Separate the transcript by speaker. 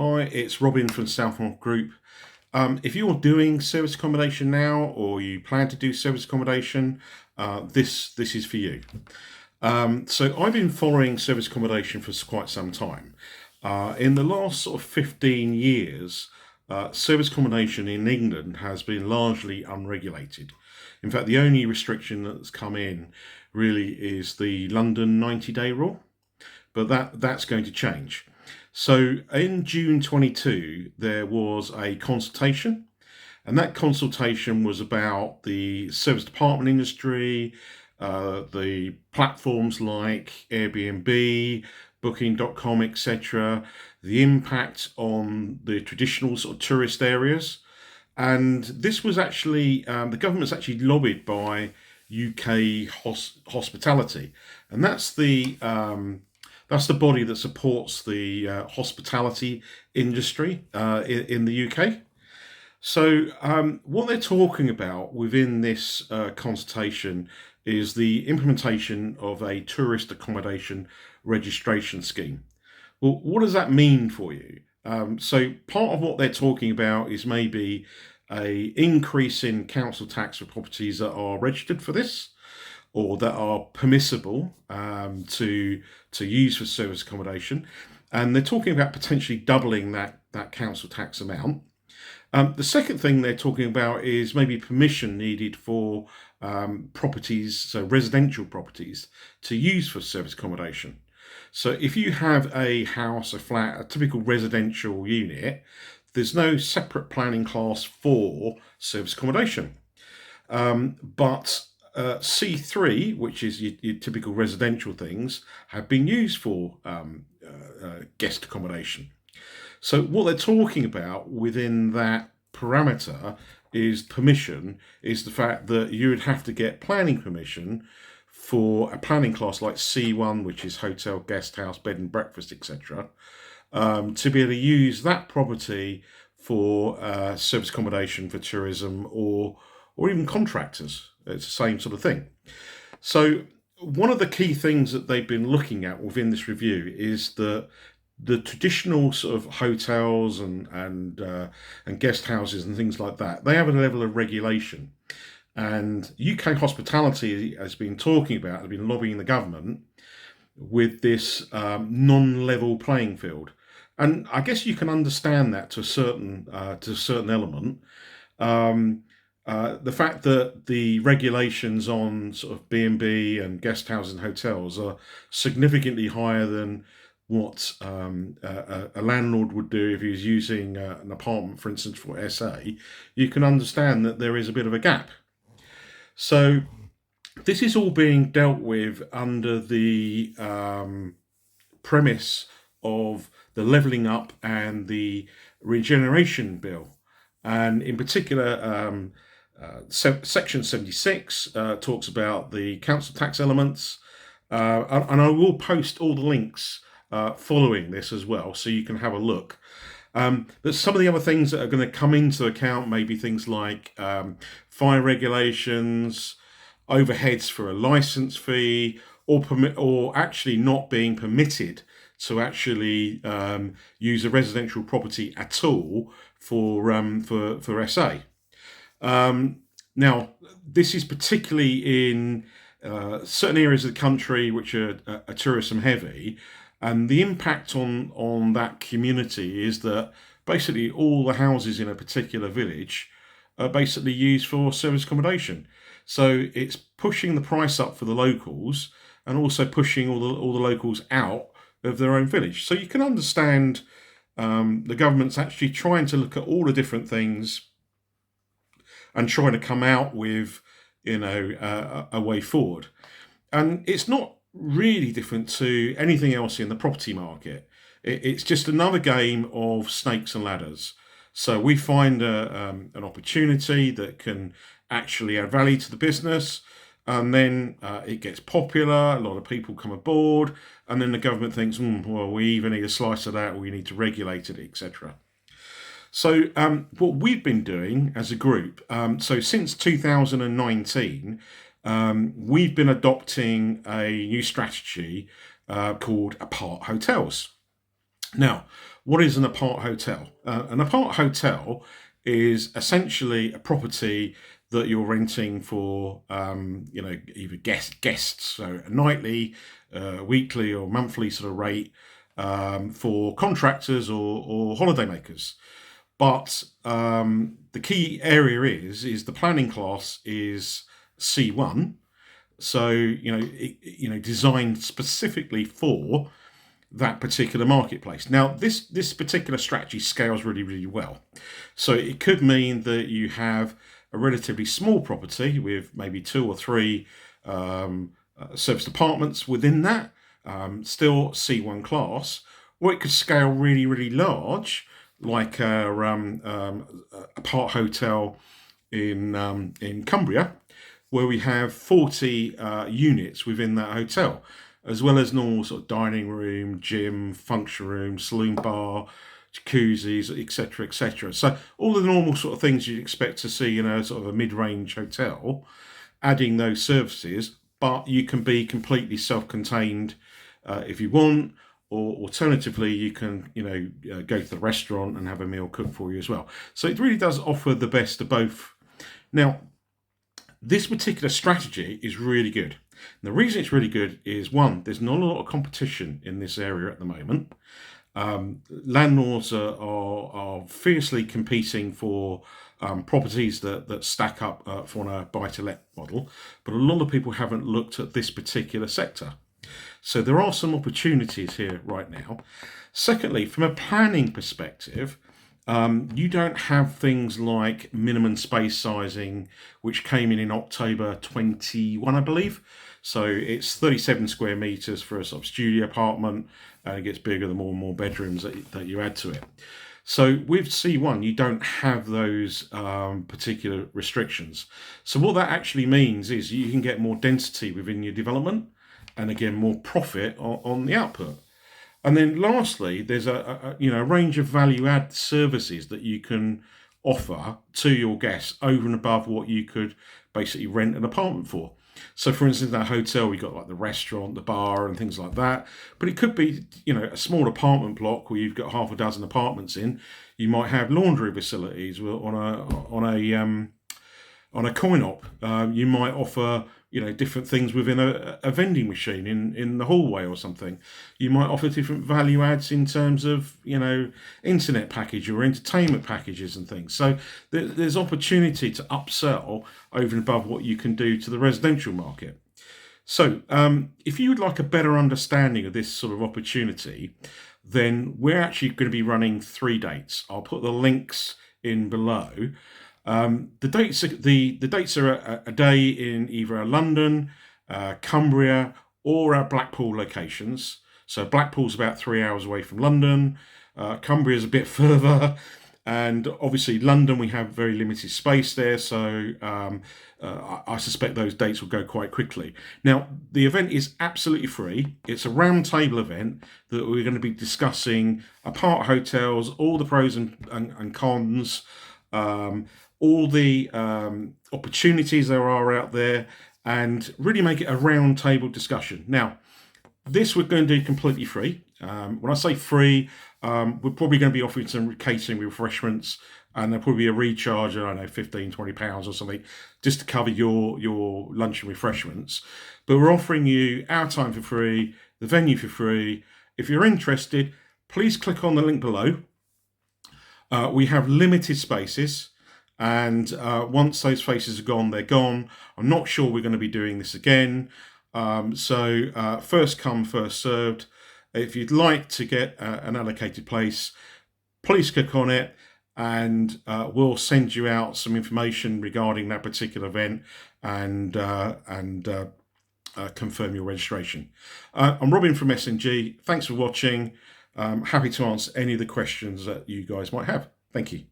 Speaker 1: Hi, it's Robin from Southmont Group. If you're doing service accommodation now, or you plan to do service accommodation, this is for you. So I've been following service accommodation for quite some time. In the last sort of 15 years, service accommodation in England has been largely unregulated. In fact, the only restriction that's come in really is the London 90-day rule, but that's going to change. So in June 22, there was a consultation, and that consultation was about the service department industry, the platforms like Airbnb, Booking.com, etc., the impact on the traditional sort of tourist areas. And this was actually, the government's actually lobbied by UK hospitality, and that's the body that supports the hospitality industry in the UK. So, what they're talking about within this consultation is the implementation of a tourist accommodation registration scheme. Well, what does that mean for you? So, part of what they're talking about is maybe a increase in council tax for properties that are registered for this, or that are permissible to use for service accommodation, and they're talking about potentially doubling that council tax amount. The second thing they're talking about is maybe permission needed for properties, so residential properties, to use for service accommodation. So if you have a house, a flat, a typical residential unit, there's no separate planning class for service accommodation. But C3, which is your typical residential things, have been used for guest accommodation. So what they're talking about within that parameter is permission, is the fact that you would have to get planning permission for a planning class like C1, which is hotel, guest house, bed and breakfast, etc., to be able to use that property for service accommodation for tourism or even contractors. It's the same sort of thing. So one of the key things that they've been looking at within this review is that the traditional sort of hotels and guest houses and things like that, they have a level of regulation. And UK hospitality has been talking about, has been lobbying the government with this non-level playing field. And I guess you can understand that to a certain element. The fact that the regulations on sort of B&B and guest houses and hotels are significantly higher than what a landlord would do if he was using an apartment, for instance, for SA, you can understand that there is a bit of a gap. So this is all being dealt with under the premise of the levelling up and the regeneration bill. And in particular, Section 76 talks about the council tax elements, and I will post all the links following this as well, so you can have a look. But some of the other things that are going to come into account may be things like fire regulations, overheads for a license fee, or actually not being permitted to actually use a residential property at all for SA. Now, this is particularly in certain areas of the country which are tourism heavy, and the impact on that community is that basically all the houses in a particular village are basically used for service accommodation. So it's pushing the price up for the locals and also pushing all the locals out of their own village. So you can understand the government's actually trying to look at all the different things and trying to come out with, a way forward. And it's not really different to anything else in the property market. It's just another game of snakes and ladders. So we find an opportunity that can actually add value to the business, and then it gets popular, a lot of people come aboard, and then the government thinks, well, we either need a slice of that or we need to regulate it, etc. So what we've been doing as a group, so since 2019, we've been adopting a new strategy called ApartHotels. Now, what is an apart hotel? An apart hotel is essentially a property that you're renting for, either guests, so a nightly, weekly, or monthly sort of rate, for contractors or holidaymakers. But the key area is the planning class is C1, so designed specifically for that particular marketplace. Now, this particular strategy scales really, really well. So it could mean that you have a relatively small property with maybe two or three serviced apartments within that, still C1 class, or it could scale really, really large, like ApartHotel in Cumbria, where we have 40 units within that hotel, as well as normal sort of dining room, gym, function room, saloon bar, jacuzzis, etc., etc. So all the normal sort of things you'd expect to see in a sort of a mid-range hotel, adding those services, but you can be completely self-contained if you want, or alternatively, you can go to the restaurant and have a meal cooked for you as well. So it really does offer the best of both. Now, this particular strategy is really good. And the reason it's really good is, one, there's not a lot of competition in this area at the moment. Landlords are fiercely competing for properties that stack up for a buy-to-let model, but a lot of people haven't looked at this particular sector. So there are some opportunities here right now. Secondly, from a planning perspective, you don't have things like minimum space sizing, which came in October 21, I believe. So it's 37 square meters for a sort of studio apartment, and it gets bigger the more and more bedrooms that you add to it. So with C1, you don't have those particular restrictions. So what that actually means is you can get more density within your development, and again, more profit on the output. And then lastly, there's a range of value-add services that you can offer to your guests over and above what you could basically rent an apartment for. So for instance, in a hotel, we've got like the restaurant, the bar, and things like that. But it could be, a small apartment block where you've got half a dozen apartments in. You might have laundry facilities on a coin op. You might offer different things within a vending machine in the hallway or something. You might offer different value adds in terms of internet package or entertainment packages and things. So there's opportunity to upsell over and above what you can do to the residential market. So if you would like a better understanding of this sort of opportunity, then we're actually going to be running 3 dates. I'll put the links in below. The dates are a day in either London, Cumbria, or our Blackpool locations. So Blackpool's about 3 hours away from London. Cumbria's a bit further, and obviously London, we have very limited space there. So I suspect those dates will go quite quickly. Now, the event is absolutely free. It's a round table event that we're going to be discussing apart hotels, all the pros and cons, all the opportunities there are out there, and really make it a round table discussion. Now, this we're going to do completely free. When I say free, we're probably going to be offering some catering refreshments, and there'll probably be a recharge, I don't know, £15-20 or something, just to cover your lunch and refreshments. But we're offering you our time for free, the venue for free. If you're interested, please click on the link below. We have limited spaces. And once those faces are gone, they're gone. I'm not sure we're going to be doing this again. So first come, first served. If you'd like to get an allocated place, please click on it, and we'll send you out some information regarding that particular event and confirm your registration. I'm Robin from S&G. Thanks for watching. Happy to answer any of the questions that you guys might have. Thank you.